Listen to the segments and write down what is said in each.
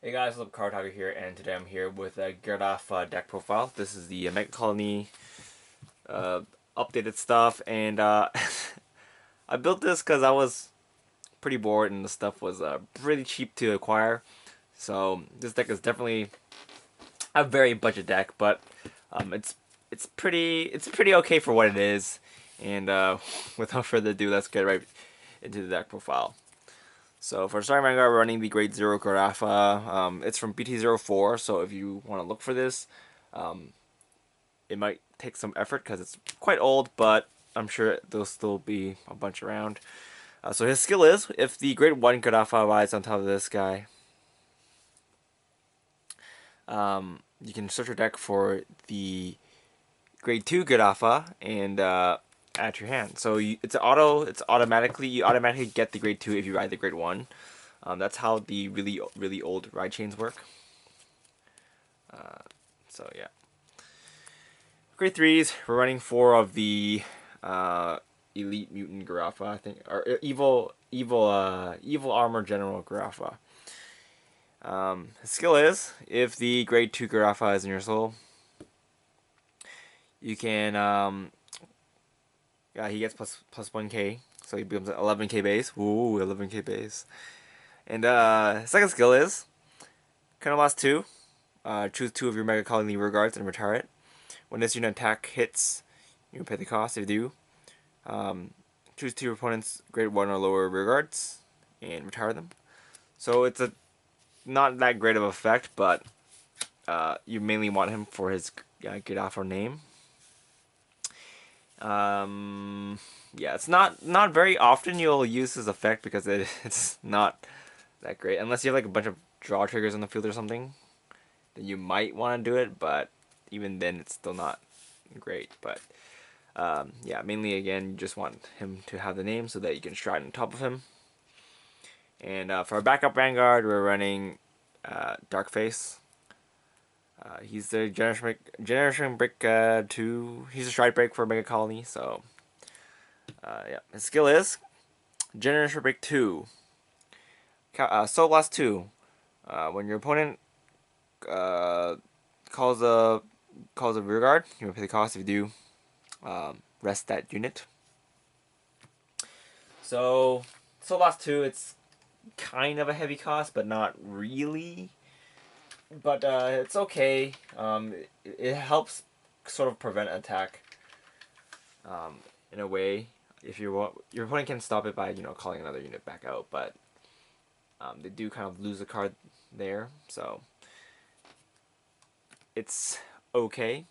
Hey guys, what's up? Cardfight here, and today I'm here with a Giraffa deck profile. This is the Megacolony uh, updated stuff, and I built this because I was pretty bored and the stuff was pretty cheap to acquire. So this deck is definitely a very budget deck, but it's pretty okay for what it is. And without further ado, let's get right into the deck profile. So for starting Vanguard, we're running the Grade 0 Giraffa. It's from BT04, so if you want to look for this, um, it might take some effort because it's quite old, but I'm sure there'll still be a bunch around. So his skill is, if the Grade 1 Giraffa rides on top of this guy, you can search your deck for the Grade 2 Giraffa and add to your hand. So it's automatically, you automatically get the Grade 2 if you ride the Grade 1. That's how the really old ride chains work. So yeah, grade threes. We're running 4 of the elite mutant Giraffa, I think, or evil armor general Giraffa. His skill is, if the grade 2 Giraffa is in your soul, you can yeah, he gets plus 1k, so he becomes 11k base. Ooh, 11k base. And second skill is, kind of last 2. Choose 2 of your Megacolony rear guards and retire it. When this unit attack hits, you pay the cost. If you do, choose 2 opponents' grade 1 or lower rear guards and retire them. So it's a not that great of effect, but you mainly want him for his Giraffa name. Yeah, it's not very often you'll use his effect because it's not that great unless you have like a bunch of draw triggers on the field or something. Then you might want to do it, but even then it's still not great. But yeah, mainly again, you just want him to have the name so that you can stride on top of him. And for our backup Vanguard, we're running Darkface. He's the Generation Break 2. He's a stride break for Megacolony, so yeah. His skill is Generation Break 2. Soul Blast 2. When your opponent calls a rear guard, you may pay the cost. If you do, rest that unit. So Soul Blast 2, it's kind of a heavy cost, but not really. But it's okay. It helps sort of prevent attack in a way. If you want, your opponent can stop it by calling another unit back out, but they do kind of lose a card there, so it's okay.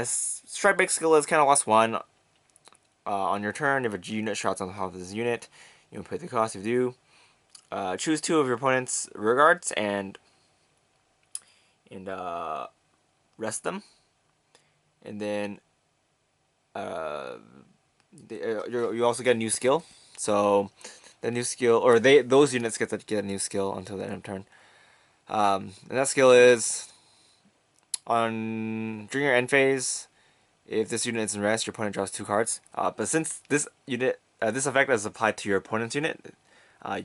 Strike Break skill is kind of lost 1. On your turn, if a G unit shots on top of this unit, you pay the cost. If you do, choose 2 of your opponent's rear guards and rest them, and then you also get a new skill. So the new skill, or those units get a new skill until the end of turn. And that skill is during your end phase. If this unit is in rest, your opponent draws 2 cards. But since this effect is applied to your opponent's unit,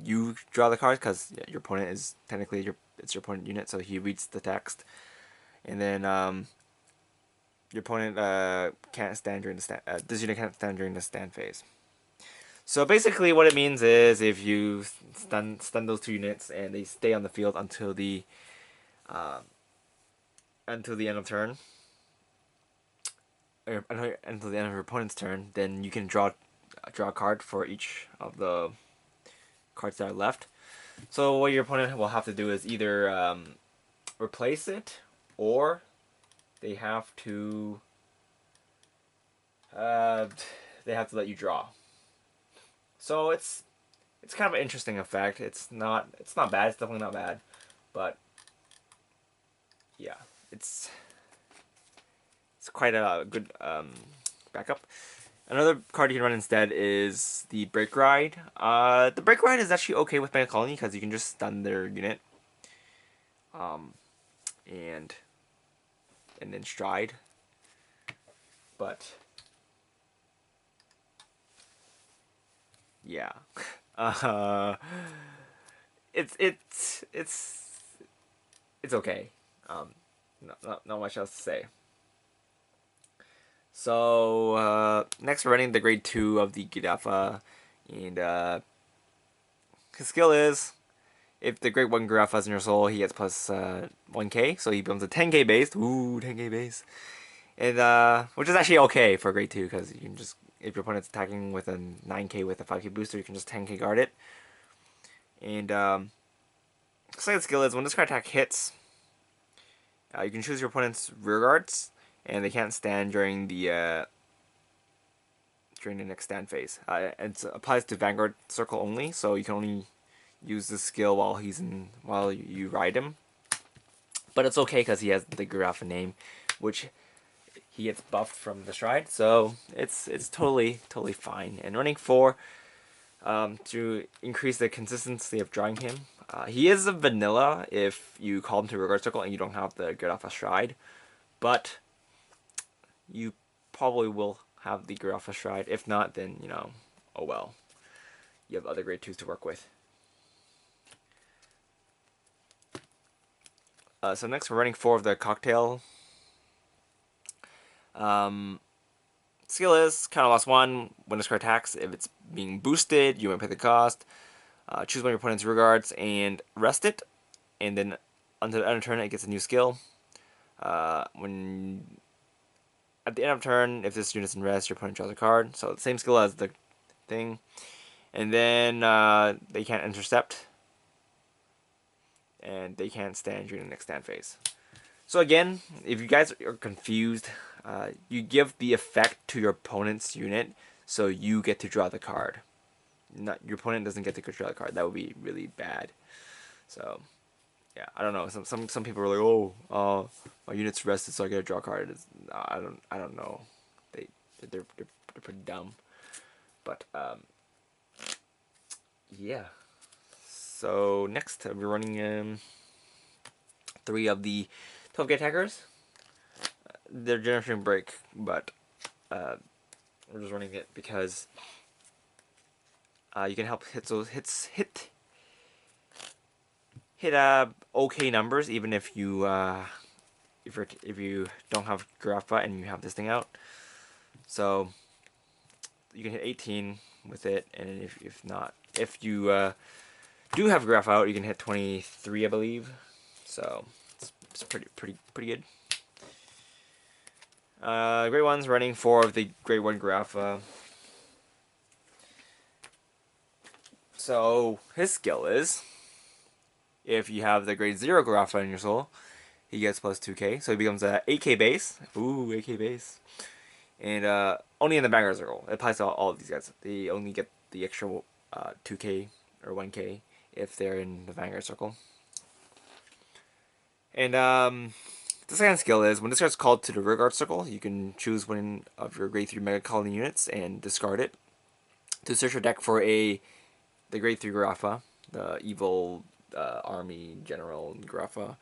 you draw the cards because your opponent is technically your opponent unit, so he reads the text, and then your opponent can't stand during the stand. This unit can't stand during the stand phase. So basically, what it means is if you stun those 2 units and they stay on the field until the end of turn, or until the end of your opponent's turn, then you can draw a card for each of the cards that are left. So what your opponent will have to do is either replace it, or they have to let you draw. So it's kind of an interesting effect. It's not bad. It's definitely not bad, but yeah, it's quite a good backup. Another card you can run instead is the Break Ride. The Break Ride is actually okay with Megacolony because you can just stun their unit, and then stride. But yeah, it's it's okay. Not much else to say. So next we're running the grade 2 of the Giraffa, and his skill is if the grade 1 Giraffa is in your soul, he gets plus 1k, so he becomes a 10k base. Ooh, 10k base, and which is actually okay for grade 2 because you can just, if your opponent's attacking with a 9k with a 5k booster, you can just 10k guard it. And second skill is when this card attack hits, you can choose your opponent's rear guards, and they can't stand during the next stand phase. It applies to Vanguard circle only, so you can only use this skill while you ride him. But it's okay because he has the Giraffa name, which he gets buffed from the stride, so it's totally fine. And running 4 to increase the consistency of drawing him. He is a vanilla if you call him to regard circle and you don't have the Giraffa stride, but you probably will have the Giraffa stride. If not, then oh well. You have other grade 2s to work with. So next we're running 4 of the cocktail. Skill is kind of lost 1 when this card attacks. If it's being boosted, you might pay the cost. Choose one of your opponent's regards and rest it, and then until the end of turn it gets a new skill. When at the end of turn, if this unit's in rest, your opponent draws a card. So the same skill as the thing, and then they can't intercept, and they can't stand during the next stand phase. So again, if you guys are confused, you give the effect to your opponent's unit, so you get to draw the card. Not your opponent doesn't get to draw the card. That would be really bad. So yeah, I don't know. Some people are like, oh, my unit's rested, so I get to draw a card. I don't know. They're pretty dumb. But yeah. So next we're running 3 of the 12k attackers. They're generation break, but we're just running it because you can help hit okay numbers even if you if you don't have Giraffa and you have this thing out. So you can hit 18 with it, and if you do have Giraffa out, you can hit 23, I believe. So it's pretty good. Grade 1's running 4 of the grade 1 Giraffa. So his skill is, if you have the grade 0 Giraffa in your soul, he gets plus 2k, so he becomes a 8k base. Ooh, 8k base. And only in the Vanguard circle. It applies to all of these guys. They only get the extra 2k or 1k if they're in the Vanguard circle. And the second skill is, when this card's called to the rear guard circle, you can choose one of your grade 3 Megacolony units and discard it to search your deck for the grade 3 Giraffa, the evil army general Giraffa,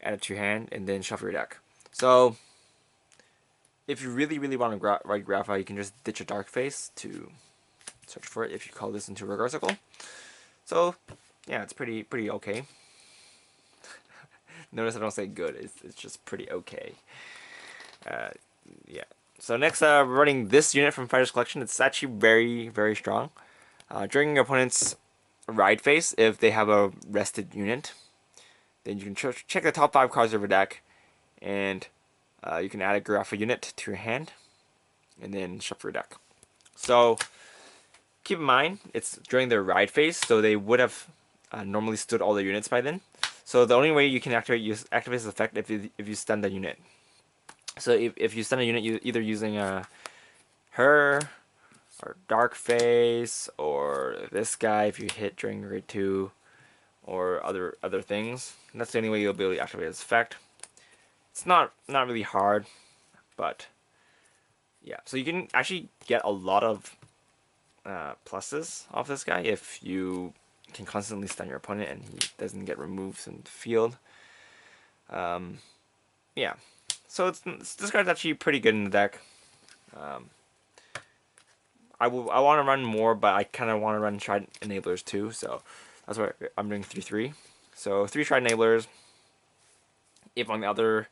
add it to your hand, and then shuffle your deck. So if you really want to ride Giraffa, you can just ditch a Dark Face to search for it if you call this into rear guard circle. So yeah, it's pretty okay. Notice I don't say good, it's just pretty okay. Yeah. So next, we're running this unit from Fighter's Collection. It's actually very strong. During your opponent's ride phase, if they have a rested unit, then you can check the top 5 cards of your deck, and you can add a Giraffa unit to your hand, and then shuffle your deck. So keep in mind, it's during their ride phase, so they would have normally stood all their units by then. So the only way you can activate this effect if you stun the unit. So if you stun a unit, either using her or Dark Face or this guy if you hit during grade 2 or other things. And that's the only way you'll be able to activate this effect. It's not really hard, but yeah. So you can actually get a lot of pluses off this guy if you can constantly stun your opponent and he doesn't get removed from the field. Yeah, so this card's actually pretty good in the deck. I want to run more, but I kind of want to run Trident Enablers too, so that's why I'm doing 3-3. So 3 Trident Enablers, If on the other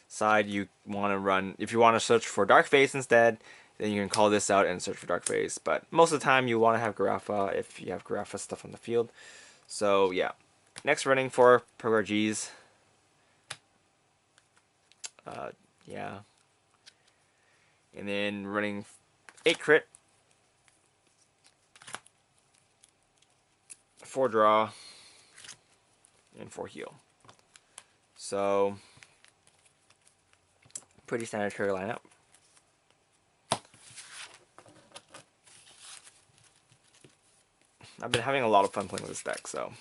side you want to run, if you want to search for Dark Phase instead, then you can call this out and search for Dark Phase. But most of the time you want to have Giraffa if you have Giraffa stuff on the field. So yeah. Next running for Progar G's. Yeah. And then running 8 crit, 4 draw, and 4 heal. So pretty standard trigger lineup. I've been having a lot of fun playing with this deck, so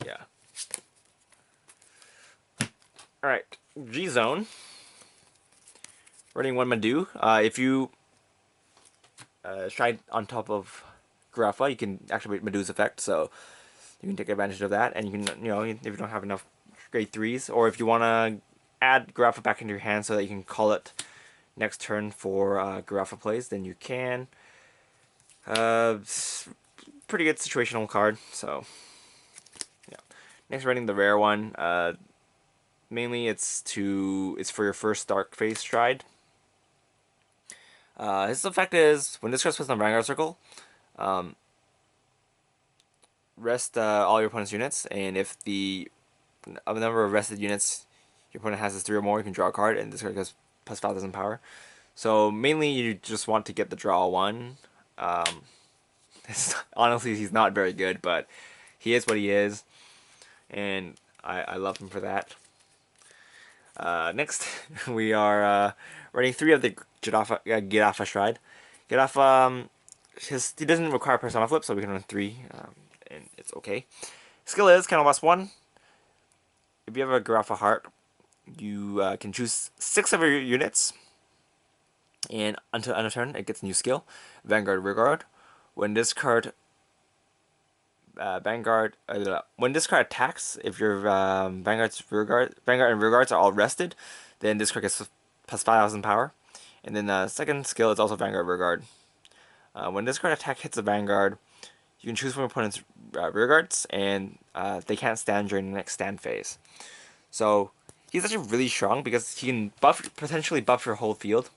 yeah. Alright, G-Zone. Running 1 Madu. If you try on top of Giraffa, you can activate Madu's effect, so you can take advantage of that, and you can, if you don't have enough grade 3s, or if you want to add Giraffa back into your hand so that you can call it next turn for Giraffa plays, then you can. Pretty good situational card, so yeah. Next, running the rare one. Mainly it's for your first Dark Phase Stride. His effect is when this card's placed on Vanguard Circle, rest all your opponent's units, and if the number of rested units your opponent has is 3 or more, you can draw a card, and this card goes plus 5,000 power. So mainly you just want to get the draw 1. Honestly, he's not very good, but he is what he is, and I love him for that. Next, we are running 3 of the Giraffa Stride. Giraffa, he doesn't require Persona Flip, so we can run 3, and it's okay. Skill is cost 1. If you have a Giraffa Heart, you can choose 6 of your units, and until end of turn, it gets a new skill, Vanguard Rearguard. When this card when this card attacks, if your Vanguard and Rearguards are all rested, then this card gets plus 5,000 power. And then the second skill is also Vanguard Rearguard. When this card attack hits a Vanguard, you can choose from your opponent's Rearguards, and they can't stand during the next stand phase. So he's actually really strong because he can potentially buff your whole field.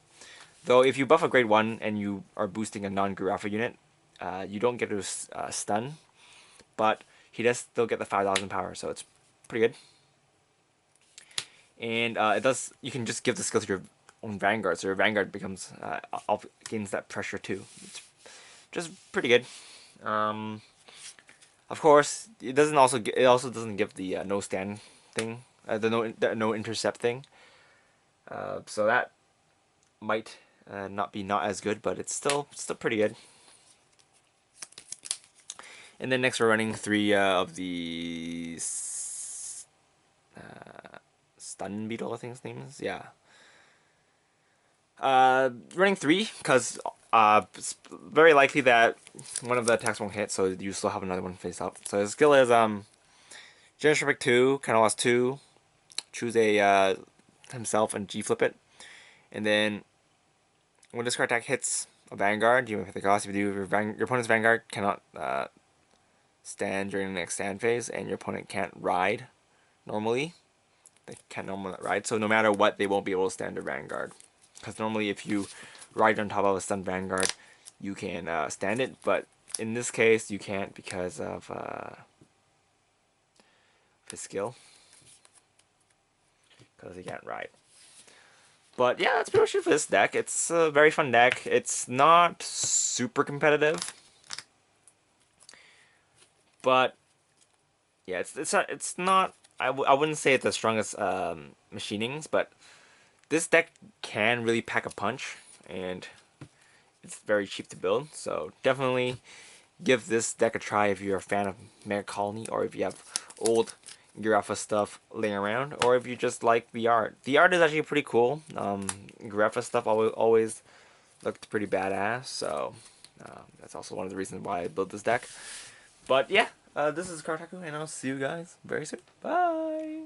Though if you buff a grade 1 and you are boosting a non-Giraffa unit, you don't get to stun, but he does still get the 5,000 power, so it's pretty good. And you can just give the skill to your own Vanguard, so your Vanguard becomes gains that pressure too. It's just pretty good. Of course, it also doesn't give the no stand thing, the no intercept thing. So that might not as good, but it's still pretty good. And then next we're running 3 of the Stun Beetle, I think his name is. Yeah. Running 3 because it's very likely that one of the attacks won't hit, so you still have another one face up. So his skill is Generous Pick 2, lost 2, choose a himself and G flip it, and then when this card attack hits a Vanguard, you have the cost. If you do, your opponent's Vanguard cannot stand during the next stand phase, and your opponent can't ride normally. They can't normally ride, so no matter what, they won't be able to stand their Vanguard. Because normally if you ride on top of a stunned Vanguard, you can stand it, but in this case you can't because of his skill. Because he can't ride. But yeah, that's pretty much it for this deck. It's a very fun deck. It's not super competitive, but yeah, it's not. I wouldn't say it's the strongest machinings, but this deck can really pack a punch, and it's very cheap to build. So definitely give this deck a try if you're a fan of Megacolony, or if you have old Giraffa stuff laying around, or if you just like the art. The art is actually pretty cool. Giraffa stuff always looked pretty badass, so that's also one of the reasons why I built this deck. But yeah, this is Cardfight, and I'll see you guys very soon. Bye!